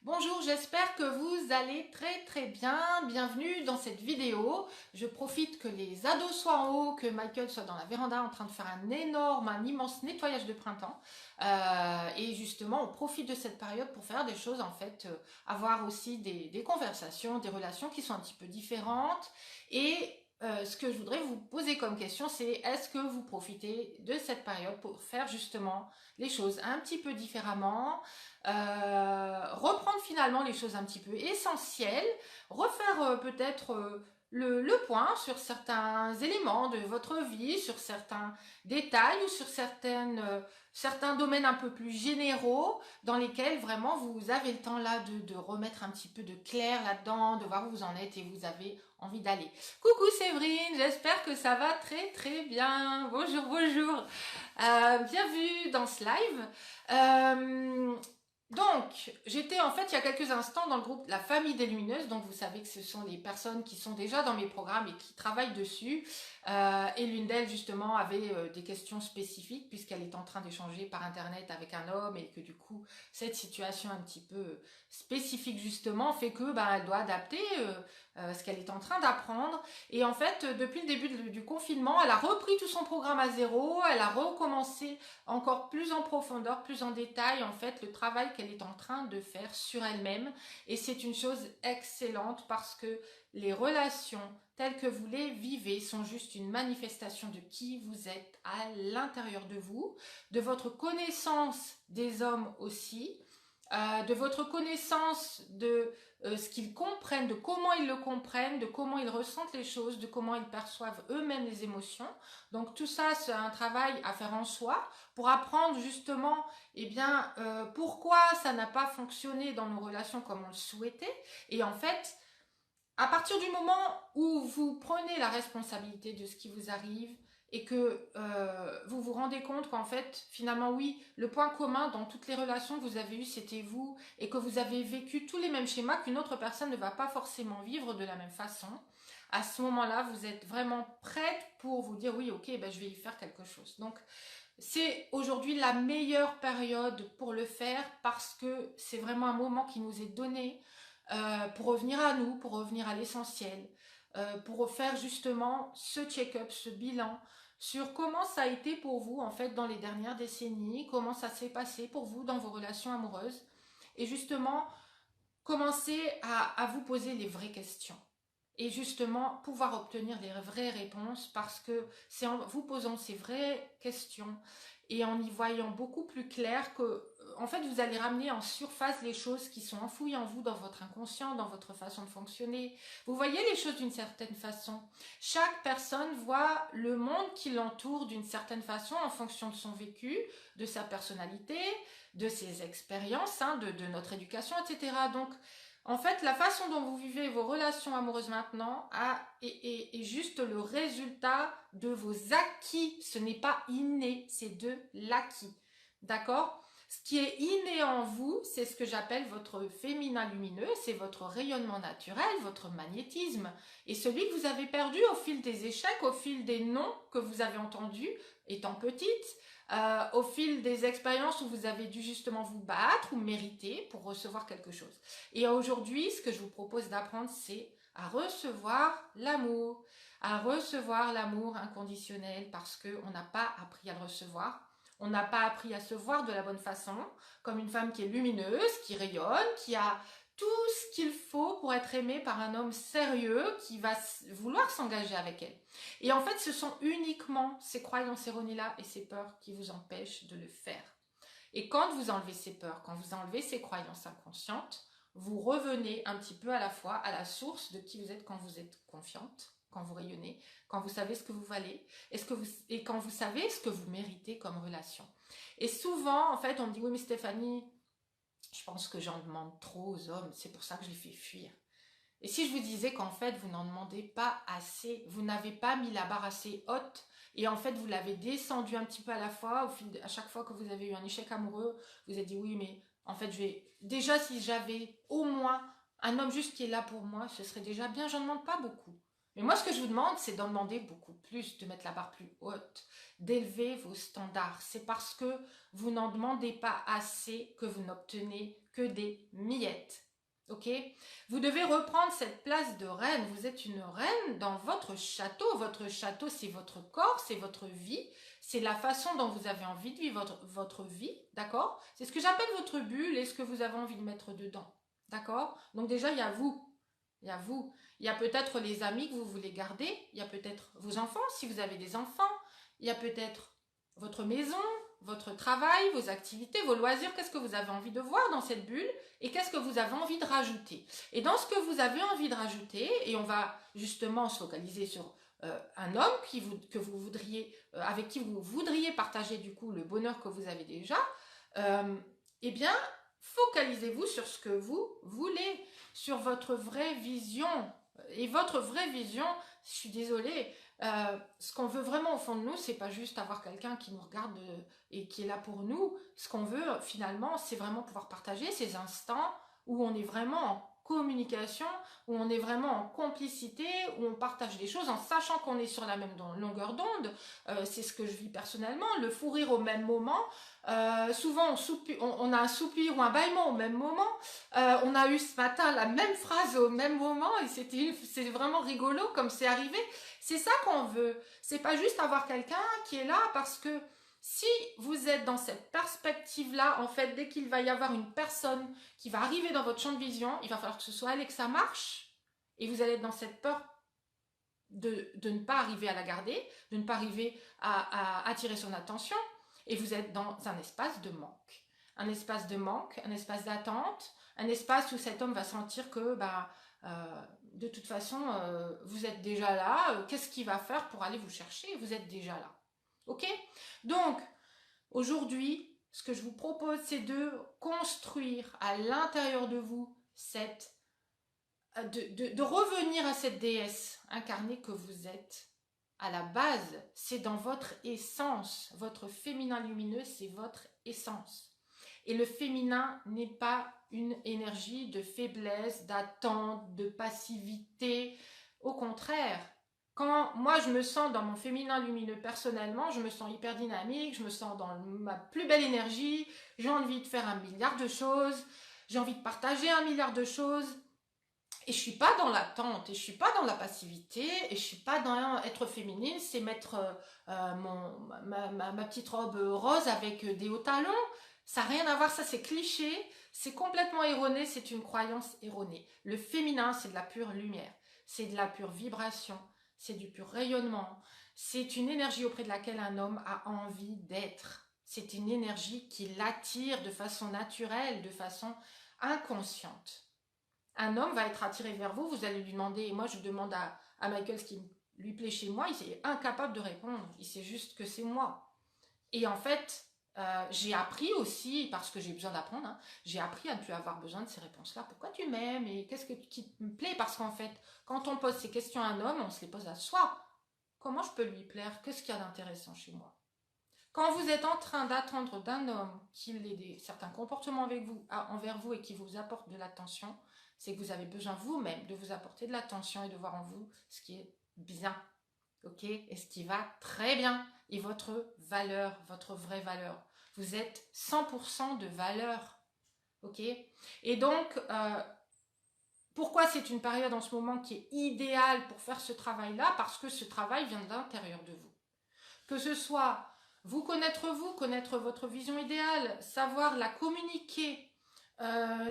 Bonjour, j'espère que vous allez très bien. Bienvenue dans cette vidéo. Je profite que les ados soient en haut, que Michael soit dans la véranda en train de faire un immense nettoyage de printemps. Et justement, on profite de cette période pour faire des choses, en fait, avoir aussi des conversations, des relations qui sont un petit peu différentes. Et ce que je voudrais vous poser comme question, c'est est-ce que vous profitez de cette période pour faire justement les choses un petit peu différemment, reprendre finalement les choses un petit peu essentielles, refaire peut-être le point sur certains éléments de votre vie, sur certains détails ou sur certains domaines un peu plus généraux dans lesquels vraiment vous avez le temps là de remettre un petit peu de clair là-dedans, de voir où vous en êtes et vous avez envie d'aller. Coucou Séverine, j'espère que ça va très bien. Bonjour. Bienvenue dans ce live. Donc, j'étais en fait il y a quelques instants dans le groupe La Famille des Lumineuses, donc vous savez que ce sont les personnes qui sont déjà dans mes programmes et qui travaillent dessus. Et l'une d'elles justement avait des questions spécifiques puisqu'elle est en train d'échanger par internet avec un homme et que du coup cette situation un petit peu spécifique justement fait que elle doit adapter ce qu'elle est en train d'apprendre. Et en fait depuis le début du confinement, elle a repris tout son programme à zéro, elle a recommencé encore plus en profondeur, plus en détail en fait le travail qu'elle est en train de faire sur elle-même. Et c'est une chose excellente parce que les relations telles que vous les vivez sont juste une manifestation de qui vous êtes à l'intérieur de vous, de votre connaissance des hommes aussi, de votre connaissance de ce qu'ils comprennent, de comment ils le comprennent, de comment ils ressentent les choses, de comment ils perçoivent eux-mêmes les émotions. Donc tout ça, c'est un travail à faire en soi pour apprendre justement pourquoi ça n'a pas fonctionné dans nos relations comme on le souhaitait. Et en fait, à partir du moment où vous prenez la responsabilité de ce qui vous arrive et que vous vous rendez compte qu'en fait, finalement, oui, le point commun dans toutes les relations que vous avez eues, c'était vous, et que vous avez vécu tous les mêmes schémas qu'une autre personne ne va pas forcément vivre de la même façon, à ce moment-là, vous êtes vraiment prête pour vous dire, oui, ok, je vais y faire quelque chose. Donc, c'est aujourd'hui la meilleure période pour le faire parce que c'est vraiment un moment qui nous est donné pour revenir à nous, pour revenir à l'essentiel, pour faire justement ce check-up, ce bilan sur comment ça a été pour vous en fait dans les dernières décennies, comment ça s'est passé pour vous dans vos relations amoureuses et justement commencer à vous poser les vraies questions. Et justement, pouvoir obtenir les vraies réponses parce que c'est en vous posant ces vraies questions et en y voyant beaucoup plus clair que, en fait, vous allez ramener en surface les choses qui sont enfouies en vous, dans votre inconscient, dans votre façon de fonctionner. Vous voyez les choses d'une certaine façon. Chaque personne voit le monde qui l'entoure d'une certaine façon en fonction de son vécu, de sa personnalité, de ses expériences, de notre éducation, etc. Donc, en fait, la façon dont vous vivez vos relations amoureuses maintenant est juste le résultat de vos acquis. Ce n'est pas inné, c'est de l'acquis. D'accord ? Ce qui est inné en vous, c'est ce que j'appelle votre féminin lumineux, c'est votre rayonnement naturel, votre magnétisme, et celui que vous avez perdu au fil des échecs, au fil des noms que vous avez entendus étant petite, au fil des expériences où vous avez dû justement vous battre ou mériter pour recevoir quelque chose. Et aujourd'hui, ce que je vous propose d'apprendre, c'est à recevoir l'amour inconditionnel parce que on n'a pas appris à le recevoir. On n'a pas appris à se voir de la bonne façon, comme une femme qui est lumineuse, qui rayonne, qui a tout ce qu'il faut pour être aimée par un homme sérieux qui va vouloir s'engager avec elle. Et en fait, ce sont uniquement ces croyances erronées-là et ces peurs qui vous empêchent de le faire. Et quand vous enlevez ces peurs, quand vous enlevez ces croyances inconscientes, vous revenez un petit peu à la fois à la source de qui vous êtes quand vous êtes confiante, quand vous rayonnez, quand vous savez ce que vous valez, et quand vous savez ce que vous méritez comme relation. Et souvent, en fait, on me dit, oui, mais Stéphanie, je pense que j'en demande trop aux hommes, c'est pour ça que je les fais fuir. Et si je vous disais qu'en fait, vous n'en demandez pas assez, vous n'avez pas mis la barre assez haute, et en fait, vous l'avez descendu un petit peu à la fois, à chaque fois que vous avez eu un échec amoureux, vous avez dit oui, mais en fait, déjà, si j'avais au moins un homme juste qui est là pour moi, ce serait déjà bien, j'en demande pas beaucoup. Mais moi, ce que je vous demande, c'est d'en demander beaucoup plus, de mettre la barre plus haute, d'élever vos standards. C'est parce que vous n'en demandez pas assez que vous n'obtenez que des miettes. Ok? Vous devez reprendre cette place de reine. Vous êtes une reine dans votre château. Votre château, c'est votre corps, c'est votre vie. C'est la façon dont vous avez envie de vivre votre vie. D'accord? C'est ce que j'appelle votre bulle et ce que vous avez envie de mettre dedans. D'accord? Donc déjà, il y a vous. Il y a vous. Il y a peut-être les amis que vous voulez garder. Il y a peut-être vos enfants, si vous avez des enfants. Il y a peut-être votre maison, votre travail, vos activités, vos loisirs. Qu'est-ce que vous avez envie de voir dans cette bulle et qu'est-ce que vous avez envie de rajouter. Et dans ce que vous avez envie de rajouter, et on va justement se focaliser sur un homme que vous voudriez, avec qui vous voudriez partager du coup le bonheur que vous avez déjà, eh bien, focalisez-vous sur ce que vous voulez, sur votre vraie vision. Et votre vraie vision, je suis désolée, ce qu'on veut vraiment au fond de nous, c'est pas juste avoir quelqu'un qui nous regarde et qui est là pour nous. Ce qu'on veut finalement, c'est vraiment pouvoir partager ces instants où on est vraiment en communication, où on est vraiment en complicité, où on partage des choses en sachant qu'on est sur la même longueur d'onde. C'est ce que je vis personnellement, le fou rire au même moment. Souvent on a un soupir ou un bâillement au même moment. On a eu ce matin la même phrase au même moment et c'est vraiment rigolo comme c'est arrivé. C'est ça qu'on veut. C'est pas juste avoir quelqu'un qui est là parce que si vous êtes dans cette perspective-là, en fait, dès qu'il va y avoir une personne qui va arriver dans votre champ de vision, il va falloir que ce soit elle et que ça marche. Et vous allez être dans cette peur de ne pas arriver à la garder, de ne pas arriver à attirer son attention. Et vous êtes dans un espace de manque. Un espace de manque, un espace d'attente, un espace où cet homme va sentir que de toute façon, vous êtes déjà là. Qu'est-ce qu'il va faire pour aller vous chercher? Vous êtes déjà là. Ok? Donc, aujourd'hui, ce que je vous propose, c'est de construire à l'intérieur de vous de revenir à cette déesse incarnée que vous êtes. À la base, c'est dans votre essence. Votre féminin lumineux, c'est votre essence. Et le féminin n'est pas une énergie de faiblesse, d'attente, de passivité. Au contraire, quand moi je me sens dans mon féminin lumineux personnellement, je me sens hyper dynamique, je me sens dans ma plus belle énergie, j'ai envie de faire 1 milliard de choses, j'ai envie de partager 1 milliard de choses. Et je suis pas dans l'attente, et je suis pas dans la passivité, et je suis pas dans être féminine, c'est mettre ma petite robe rose avec des hauts talons. Ça n'a rien à voir, ça c'est cliché, c'est complètement erroné, c'est une croyance erronée. Le féminin, c'est de la pure lumière, c'est de la pure vibration, c'est du pur rayonnement, c'est une énergie auprès de laquelle un homme a envie d'être. C'est une énergie qui l'attire de façon naturelle, de façon inconsciente. Un homme va être attiré vers vous, vous allez lui demander, et moi je demande à Michael ce qui lui plaît chez moi, il est incapable de répondre, il sait juste que c'est moi. Et en fait, j'ai appris aussi, parce que j'ai besoin d'apprendre, hein, j'ai appris à ne plus avoir besoin de ces réponses-là. Pourquoi tu m'aimes et qu'est-ce qui me plaît? Parce qu'en fait, quand on pose ces questions à un homme, on se les pose à soi. Comment je peux lui plaire? Qu'est-ce qu'il y a d'intéressant chez moi? Quand vous êtes en train d'attendre d'un homme qu'il ait certains comportements envers vous et qui vous apporte de l'attention, c'est que vous avez besoin vous-même de vous apporter de l'attention et de voir en vous ce qui est bien, ok, et ce qui va très bien, et votre valeur, votre vraie valeur. Vous êtes 100% de valeur, ok. Et donc, pourquoi c'est une période en ce moment qui est idéale pour faire ce travail-là? Parce que ce travail vient de l'intérieur de vous. Que ce soit vous, connaître votre vision idéale, savoir la communiquer,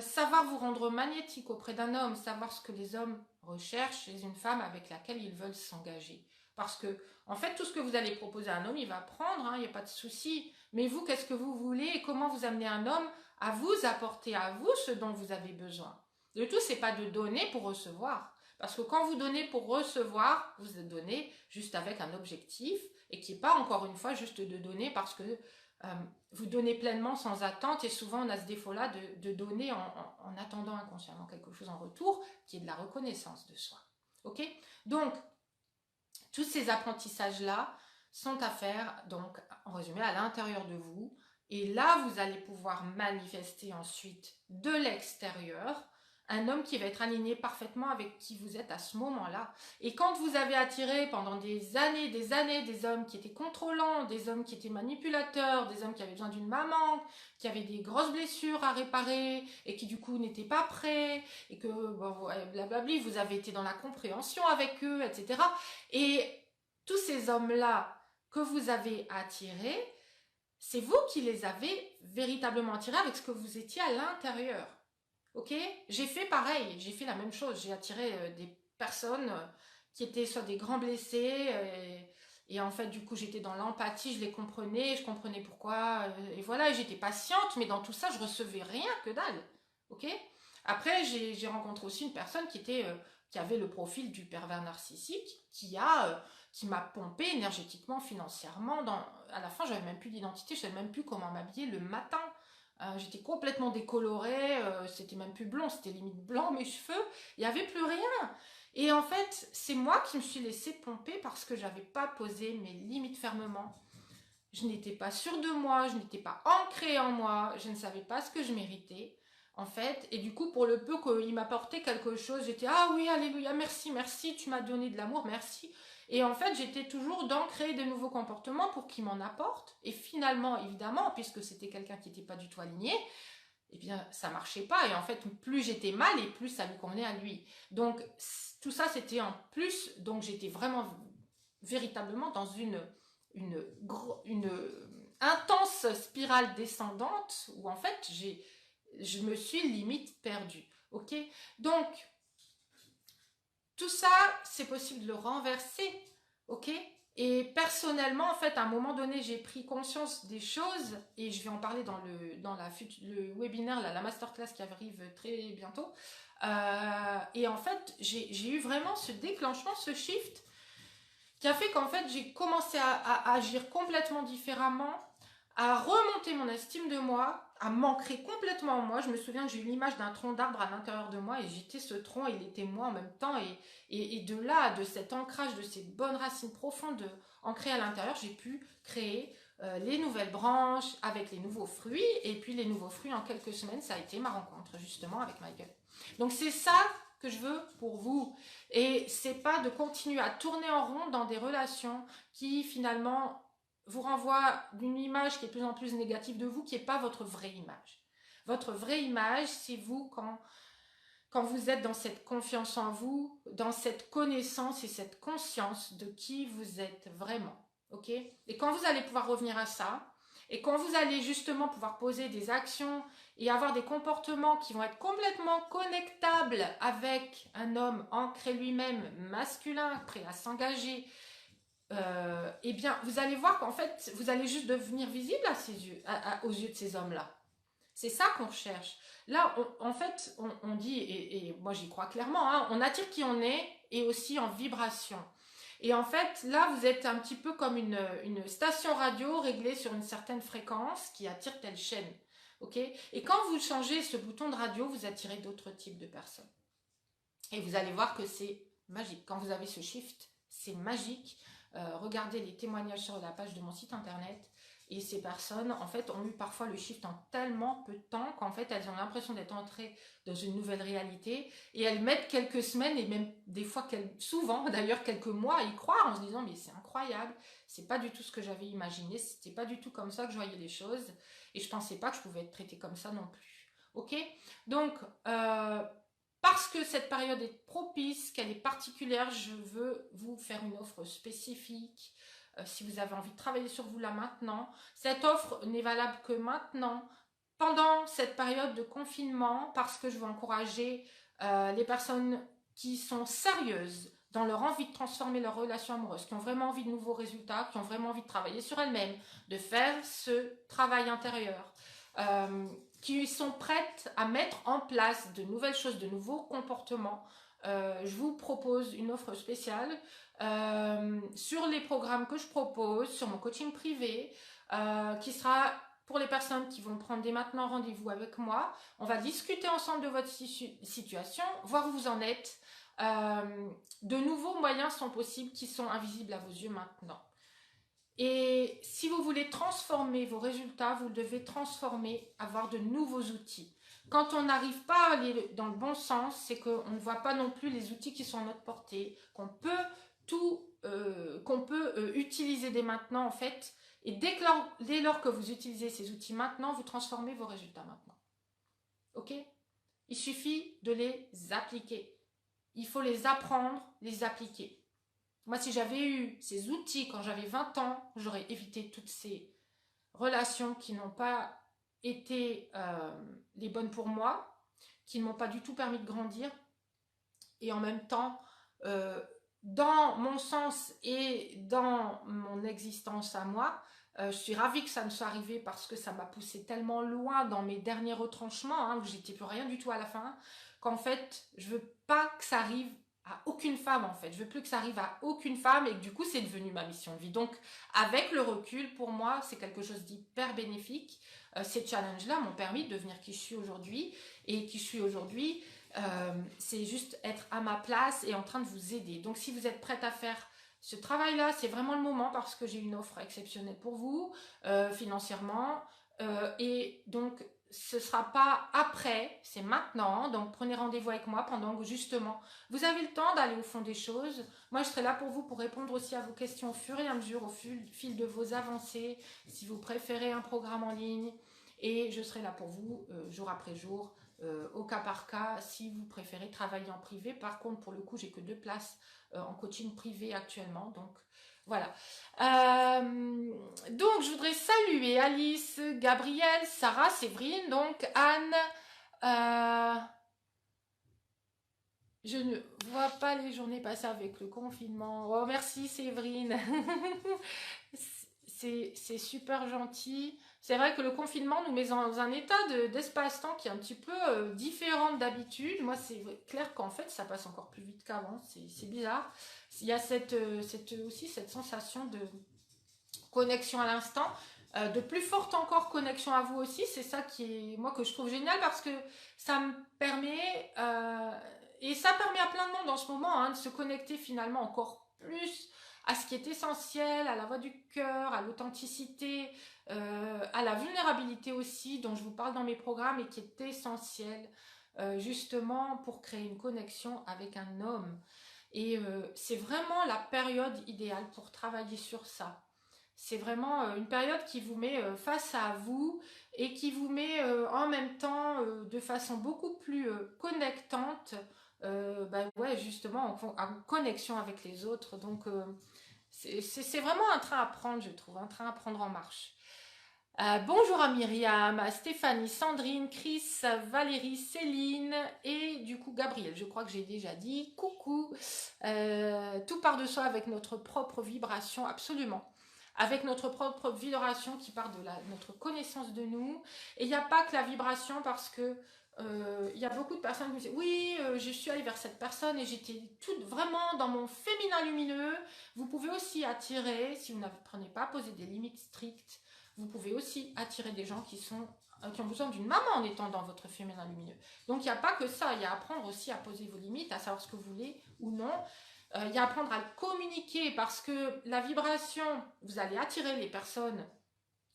savoir vous rendre magnétique auprès d'un homme, savoir ce que les hommes recherchent chez une femme avec laquelle ils veulent s'engager. Parce que, en fait, tout ce que vous allez proposer à un homme, il va prendre, hein, il n'y a pas de souci. Mais vous, qu'est-ce que vous voulez et comment vous amenez un homme à vous apporter à vous ce dont vous avez besoin? Le tout, c'est pas de donner pour recevoir. Parce que quand vous donnez pour recevoir, vous donnez juste avec un objectif et qui n'est pas encore une fois juste de donner parce que vous donnez pleinement sans attente et souvent on a ce défaut-là de donner en attendant inconsciemment quelque chose en retour qui est de la reconnaissance de soi. Ok? Donc, tous ces apprentissages-là sont à faire, donc en résumé, à l'intérieur de vous. Et là, vous allez pouvoir manifester ensuite de l'extérieur un homme qui va être aligné parfaitement avec qui vous êtes à ce moment-là. Et quand vous avez attiré pendant des années, des hommes qui étaient contrôlants, des hommes qui étaient manipulateurs, des hommes qui avaient besoin d'une maman, qui avaient des grosses blessures à réparer et qui du coup n'étaient pas prêts et que bon, blablabli, vous avez été dans la compréhension avec eux, etc. Et tous ces hommes-là que vous avez attirés, c'est vous qui les avez véritablement attirés avec ce que vous étiez à l'intérieur. Ok? J'ai fait pareil, j'ai fait la même chose. J'ai attiré des personnes qui étaient soit des grands blessés, et en fait, du coup, j'étais dans l'empathie, je comprenais pourquoi, et voilà, j'étais patiente, mais dans tout ça, je recevais rien que dalle. Ok? Après, j'ai rencontré aussi une personne qui avait le profil du pervers narcissique, qui m'a pompé énergétiquement, financièrement. À la fin, j'avais même plus d'identité, je savais même plus comment m'habiller le matin. J'étais complètement décolorée, c'était même plus blond, c'était limite blanc mes cheveux, il n'y avait plus rien. Et en fait, c'est moi qui me suis laissée pomper parce que j'avais pas posé mes limites fermement. Je n'étais pas sûre de moi, je n'étais pas ancrée en moi, je ne savais pas ce que je méritais, en fait. Et du coup, pour le peu qu'il m'apportait quelque chose, j'étais ah oui, alléluia, merci, merci, tu m'as donné de l'amour, merci. Et en fait, j'étais toujours dans créer de nouveaux comportements pour qu'il m'en apporte. Et finalement, évidemment, puisque c'était quelqu'un qui n'était pas du tout aligné, eh bien, ça marchait pas. Et en fait, plus j'étais mal et plus ça lui convenait à lui. Donc, tout ça, c'était en plus. Donc, j'étais vraiment, véritablement dans une intense spirale descendante où en fait, je me suis limite perdue. Ok? Donc, tout ça, c'est possible de le renverser, ok? Et personnellement, en fait, à un moment donné, j'ai pris conscience des choses, et je vais en parler dans le webinaire, la masterclass qui arrive très bientôt. Et en fait, j'ai eu vraiment ce déclenchement, ce shift, qui a fait qu'en fait, j'ai commencé à agir complètement différemment, à remonter mon estime de moi, à m'ancrer complètement en moi. Je me souviens que j'ai eu l'image d'un tronc d'arbre à l'intérieur de moi et j'étais ce tronc, il était moi en même temps. Et de là, de cet ancrage, de ces bonnes racines profondes ancrées à l'intérieur, j'ai pu créer les nouvelles branches avec les nouveaux fruits. Et puis les nouveaux fruits, en quelques semaines, ça a été ma rencontre justement avec Michael. Donc c'est ça que je veux pour vous. Et c'est pas de continuer à tourner en rond dans des relations qui finalement vous renvoie d'une image qui est de plus en plus négative de vous, qui n'est pas votre vraie image. Votre vraie image, c'est vous quand vous êtes dans cette confiance en vous, dans cette connaissance et cette conscience de qui vous êtes vraiment. Ok? Et quand vous allez pouvoir revenir à ça, et quand vous allez justement pouvoir poser des actions et avoir des comportements qui vont être complètement connectables avec un homme ancré lui-même, masculin, prêt à s'engager, eh bien, vous allez voir qu'en fait, vous allez juste devenir visible à ses yeux, aux yeux de ces hommes-là. C'est ça qu'on recherche. Là, en fait, on dit, et moi j'y crois clairement, hein, on attire qui on est et aussi en vibration. Et en fait, là, vous êtes un petit peu comme une station radio réglée sur une certaine fréquence qui attire telle chaîne. Ok? Et quand vous changez ce bouton de radio, vous attirez d'autres types de personnes. Et vous allez voir que c'est magique. Quand vous avez ce shift, c'est magique. Regardez les témoignages sur la page de mon site internet. Et ces personnes, en fait, ont eu parfois le shift en tellement peu de temps qu'en fait, elles ont l'impression d'être entrées dans une nouvelle réalité. Et elles mettent quelques semaines et même des fois, souvent d'ailleurs quelques mois à y croire en se disant mais c'est incroyable, c'est pas du tout ce que j'avais imaginé, c'était pas du tout comme ça que je voyais les choses. Et je pensais pas que je pouvais être traitée comme ça non plus. Ok? Donc, parce que cette période est propice, qu'elle est particulière, je veux vous faire une offre spécifique. Si vous avez envie de travailler sur vous là maintenant, cette offre n'est valable que maintenant, pendant cette période de confinement, parce que je veux encourager les personnes qui sont sérieuses dans leur envie de transformer leur relation amoureuse, qui ont vraiment envie de nouveaux résultats, qui ont vraiment envie de travailler sur elles-mêmes, de faire ce travail intérieur. Qui sont prêtes à mettre en place de nouvelles choses, de nouveaux comportements. Je vous propose une offre spéciale sur les programmes que je propose, sur mon coaching privé, qui sera pour les personnes qui vont prendre dès maintenant rendez-vous avec moi. On va discuter ensemble de votre situation, voir où vous en êtes. De nouveaux moyens sont possibles qui sont invisibles à vos yeux maintenant. Et si vous voulez transformer vos résultats, vous devez avoir de nouveaux outils. Quand on n'arrive pas à aller dans le bon sens, c'est qu'on ne voit pas non plus les outils qui sont à notre portée, qu'on peut utiliser dès maintenant en fait. Et dès lors que vous utilisez ces outils maintenant, vous transformez vos résultats maintenant. Ok? Il suffit de les appliquer. Il faut les apprendre, les appliquer. Moi, si j'avais eu ces outils quand j'avais 20 ans, j'aurais évité toutes ces relations qui n'ont pas été les bonnes pour moi, qui ne m'ont pas du tout permis de grandir. Et en même temps, dans mon sens et dans mon existence à moi, je suis ravie que ça me soit arrivé parce que ça m'a poussé tellement loin dans mes derniers retranchements, où j'étais plus rien du tout à la fin, qu'en fait, je veux pas que ça arrive à aucune femme en fait. Je veux plus que ça arrive à aucune femme et que du coup, c'est devenu ma mission de vie. Donc, avec le recul, pour moi, c'est quelque chose d'hyper bénéfique. Ces challenges-là m'ont permis de devenir qui je suis aujourd'hui et qui je suis aujourd'hui. C'est juste être à ma place et en train de vous aider. Donc si vous êtes prête à faire ce travail-là, c'est vraiment le moment parce que j'ai une offre exceptionnelle pour vous, financièrement. Et donc ce ne sera pas après, c'est maintenant. Donc prenez rendez-vous avec moi pendant que justement vous avez le temps d'aller au fond des choses. Moi je serai là pour vous pour répondre aussi à vos questions au fur et à mesure, au fil de vos avancées, si vous préférez un programme en ligne. Et je serai là pour vous jour après jour. Au cas par cas, si vous préférez travailler en privé. Par contre, pour le coup, j'ai que 2 places en coaching privé actuellement. Donc, voilà. Donc, je voudrais saluer Alice, Gabrielle, Sarah, Séverine, donc Anne. Je ne vois pas les journées passer avec le confinement. Oh, merci Séverine. C'est super gentil. C'est vrai que le confinement nous met dans un état d'espace-temps qui est un petit peu différent d'habitude. Moi, c'est clair qu'en fait, ça passe encore plus vite qu'avant. C'est bizarre. Il y a aussi cette sensation de connexion à l'instant. De plus forte encore connexion à vous aussi. C'est ça qui est, moi, que je trouve génial parce que ça me permet, et ça permet à plein de monde en ce moment, de se connecter finalement encore plus à ce qui est essentiel, à la voix du cœur, à l'authenticité, à la vulnérabilité aussi, dont je vous parle dans mes programmes et qui est essentiel justement pour créer une connexion avec un homme. Et c'est vraiment la période idéale pour travailler sur ça. C'est vraiment une période qui vous met face à vous et qui vous met en même temps de façon beaucoup plus connectante, ouais, justement en connexion avec les autres. Donc c'est vraiment un train à prendre, je trouve, un train à prendre en marche. Bonjour à Myriam, à Stéphanie, Sandrine, Chris, Valérie, Céline et du coup Gabriel. Je crois que j'ai déjà dit coucou. Tout part de soi avec notre propre vibration, absolument. Avec notre propre vibration qui part de notre connaissance de nous. Et il n'y a pas que la vibration parce que il y a beaucoup de personnes qui me disent oui, je suis allée vers cette personne et j'étais toute vraiment dans mon féminin lumineux. Vous pouvez aussi attirer, si vous n'apprenez pas à poser des limites strictes, vous pouvez aussi attirer des gens qui ont besoin d'une maman en étant dans votre féminin lumineux. Donc il n'y a pas que ça, il y a à apprendre aussi à poser vos limites, à savoir ce que vous voulez ou non. Il y a à apprendre à le communiquer parce que la vibration, vous allez attirer les personnes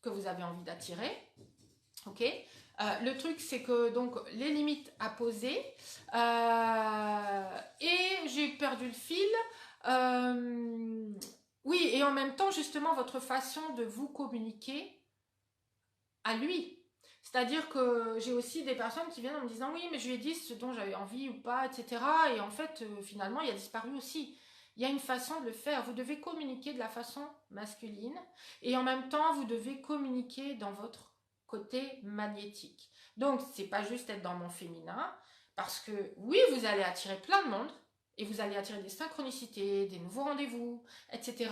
que vous avez envie d'attirer. Ok. Le truc, c'est que donc les limites à poser. Et j'ai perdu le fil. Oui, et en même temps, justement, votre façon de vous communiquer à lui. C'est-à-dire que j'ai aussi des personnes qui viennent en me disant oui, mais je lui ai dit ce dont j'avais envie ou pas, etc. Et en fait, finalement, il a disparu aussi. Il y a une façon de le faire. Vous devez communiquer de la façon masculine et en même temps, vous devez communiquer dans votre côté magnétique. Donc, c'est pas juste être dans mon féminin, parce que oui, vous allez attirer plein de monde et vous allez attirer des synchronicités, des nouveaux rendez-vous, etc.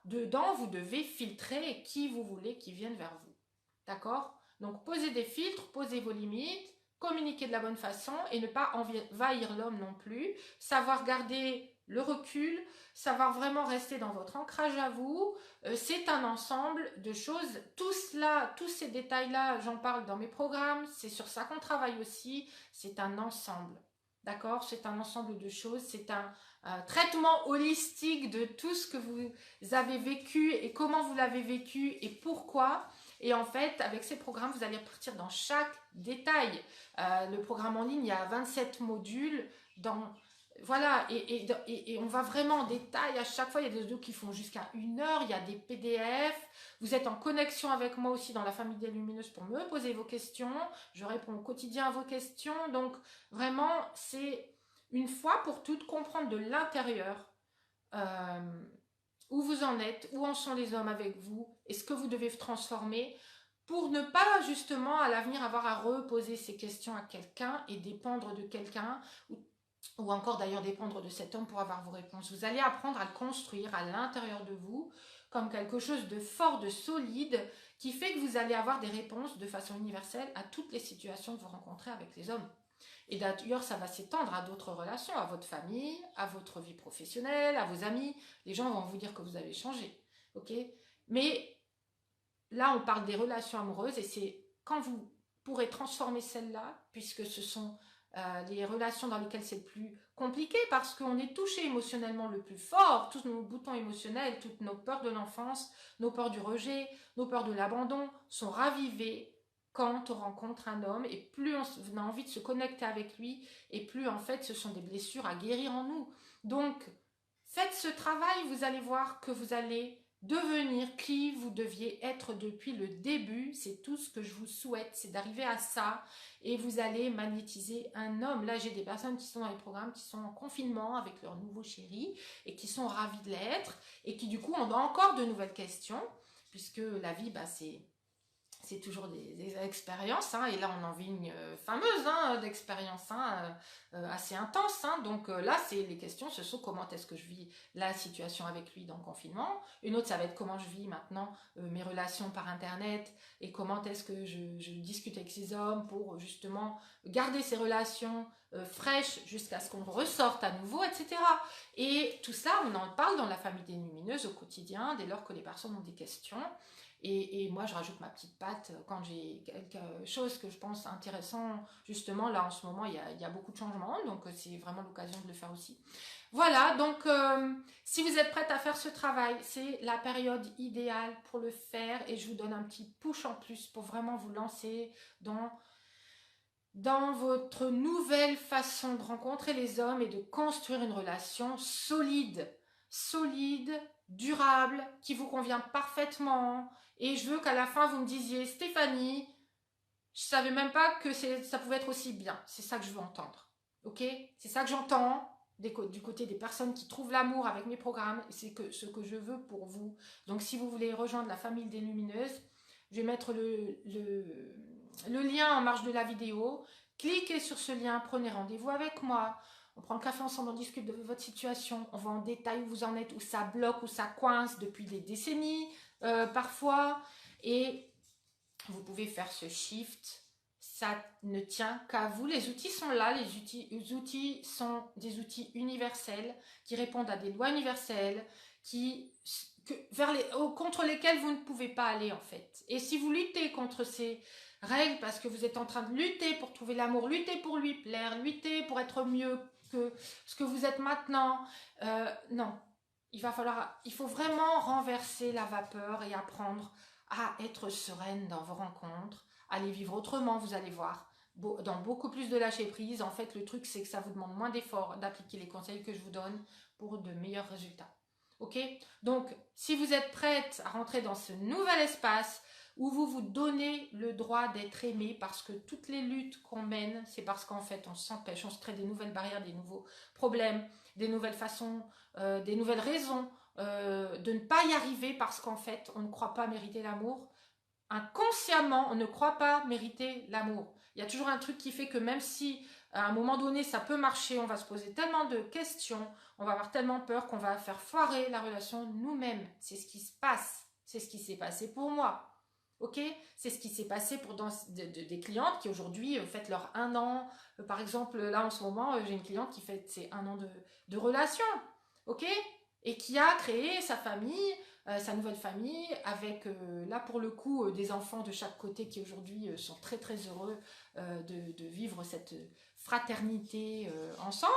Dedans, vous devez filtrer qui vous voulez qui viennent vers vous. D'accord? Donc, posez des filtres, posez vos limites, communiquez de la bonne façon et ne pas envahir l'homme non plus. Savoir garder le recul, savoir vraiment rester dans votre ancrage à vous. C'est un ensemble de choses. Tout cela, tous ces détails-là, j'en parle dans mes programmes. C'est sur ça qu'on travaille aussi. C'est un ensemble. D'accord? C'est un ensemble de choses. C'est traitement holistique de tout ce que vous avez vécu et comment vous l'avez vécu et pourquoi. Et en fait, avec ces programmes, vous allez partir dans chaque détail. Le programme en ligne, il y a 27 modules. Voilà, et on va vraiment en détail. À chaque fois, il y a des audios qui font jusqu'à 1 heure. Il y a des PDF. Vous êtes en connexion avec moi aussi dans la famille des Lumineuses pour me poser vos questions. Je réponds au quotidien à vos questions. Donc, vraiment, c'est une fois pour toutes comprendre de l'intérieur où vous en êtes, où en sont les hommes avec vous, et ce que vous devez transformer pour ne pas justement à l'avenir avoir à reposer ces questions à quelqu'un et dépendre de quelqu'un, ou encore d'ailleurs dépendre de cet homme pour avoir vos réponses. Vous allez apprendre à le construire à l'intérieur de vous comme quelque chose de fort, de solide, qui fait que vous allez avoir des réponses de façon universelle à toutes les situations que vous rencontrez avec les hommes. Et d'ailleurs, ça va s'étendre à d'autres relations, à votre famille, à votre vie professionnelle, à vos amis. Les gens vont vous dire que vous avez changé, ok? Mais là, on parle des relations amoureuses et c'est quand vous pourrez transformer celles-là, puisque ce sont les relations dans lesquelles c'est le plus compliqué parce qu'on est touché émotionnellement le plus fort, tous nos boutons émotionnels, toutes nos peurs de l'enfance, nos peurs du rejet, nos peurs de l'abandon sont ravivées quand on rencontre un homme et plus on a envie de se connecter avec lui et plus en fait ce sont des blessures à guérir en nous. Donc faites ce travail, vous allez voir que vous allez devenir qui vous deviez être depuis le début. C'est tout ce que je vous souhaite, c'est d'arriver à ça et vous allez magnétiser un homme. Là, j'ai des personnes qui sont dans les programmes, qui sont en confinement avec leur nouveau chéri et qui sont ravis de l'être et qui du coup ont encore de nouvelles questions puisque la vie, bah, c'est toujours des expériences, hein, et là on en vit une fameuse d'expérience assez intense. Donc là, les questions, ce sont comment est-ce que je vis la situation avec lui dans le confinement. Une autre, ça va être comment je vis maintenant mes relations par Internet et comment est-ce que je discute avec ces hommes pour justement garder ces relations fraîches jusqu'à ce qu'on ressorte à nouveau, etc. Et tout ça, on en parle dans la famille des Lumineuses au quotidien, dès lors que les personnes ont des questions. Et moi, je rajoute ma petite patte quand j'ai quelque chose que je pense intéressant. Justement, là, en ce moment, il y a beaucoup de changements, donc c'est vraiment l'occasion de le faire aussi. Voilà, donc si vous êtes prête à faire ce travail, c'est la période idéale pour le faire. Et je vous donne un petit push en plus pour vraiment vous lancer dans votre nouvelle façon de rencontrer les hommes et de construire une relation solide, durable, qui vous convient parfaitement. Et je veux qu'à la fin, vous me disiez, Stéphanie, je savais même pas que ça pouvait être aussi bien. C'est ça que je veux entendre. Ok? C'est ça que j'entends du côté des personnes qui trouvent l'amour avec mes programmes. C'est ce que je veux pour vous. Donc, si vous voulez rejoindre la famille des Lumineuses, je vais mettre le lien en marge de la vidéo. Cliquez sur ce lien, prenez rendez-vous avec moi. On prend le café ensemble, on discute de votre situation. On va en détail où vous en êtes, où ça bloque, où ça coince depuis des décennies. Parfois, et vous pouvez faire ce shift, ça ne tient qu'à vous. Les outils sont là, les outils sont des outils universels qui répondent à des lois universelles contre lesquelles vous ne pouvez pas aller en fait. Et si vous luttez contre ces règles parce que vous êtes en train de lutter pour trouver l'amour, lutter pour lui plaire, lutter pour être mieux que ce que vous êtes maintenant, non. Il faut vraiment renverser la vapeur et apprendre à être sereine dans vos rencontres, à les vivre autrement, vous allez voir, dans beaucoup plus de lâcher prise. En fait, le truc, c'est que ça vous demande moins d'efforts d'appliquer les conseils que je vous donne pour de meilleurs résultats. Ok? Donc, si vous êtes prête à rentrer dans ce nouvel espace où vous vous donnez le droit d'être aimé, parce que toutes les luttes qu'on mène, c'est parce qu'en fait, on s'empêche, on se crée des nouvelles barrières, des nouveaux problèmes, des nouvelles façons, des nouvelles raisons de ne pas y arriver parce qu'en fait, on ne croit pas mériter l'amour. Inconsciemment, on ne croit pas mériter l'amour. Il y a toujours un truc qui fait que même si à un moment donné ça peut marcher, on va se poser tellement de questions, on va avoir tellement peur qu'on va faire foirer la relation nous-mêmes. C'est ce qui se passe. C'est ce qui s'est passé pour moi. Ok? C'est ce qui s'est passé pour des clientes qui aujourd'hui fêtent leur 1 an. Par exemple, là en ce moment, j'ai une cliente qui fête ses 1 an de relation. Ok? Et qui a créé sa famille, sa nouvelle famille, avec là pour le coup des enfants de chaque côté qui aujourd'hui sont très très heureux de vivre cette fraternité ensemble,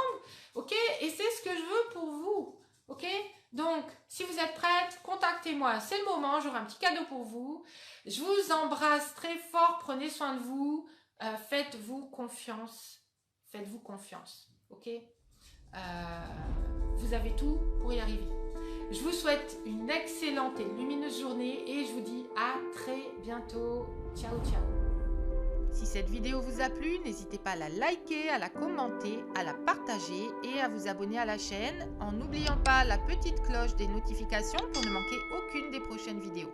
ok? Et c'est ce que je veux pour vous, ok? Donc, si vous êtes prête, contactez-moi, c'est le moment, j'aurai un petit cadeau pour vous. Je vous embrasse très fort, prenez soin de vous, faites-vous confiance, ok? Vous avez tout pour y arriver. Je vous souhaite une excellente et lumineuse journée et je vous dis à très bientôt. Ciao, ciao. Si cette vidéo vous a plu, n'hésitez pas à la liker, à la commenter, à la partager et à vous abonner à la chaîne en n'oubliant pas la petite cloche des notifications pour ne manquer aucune des prochaines vidéos.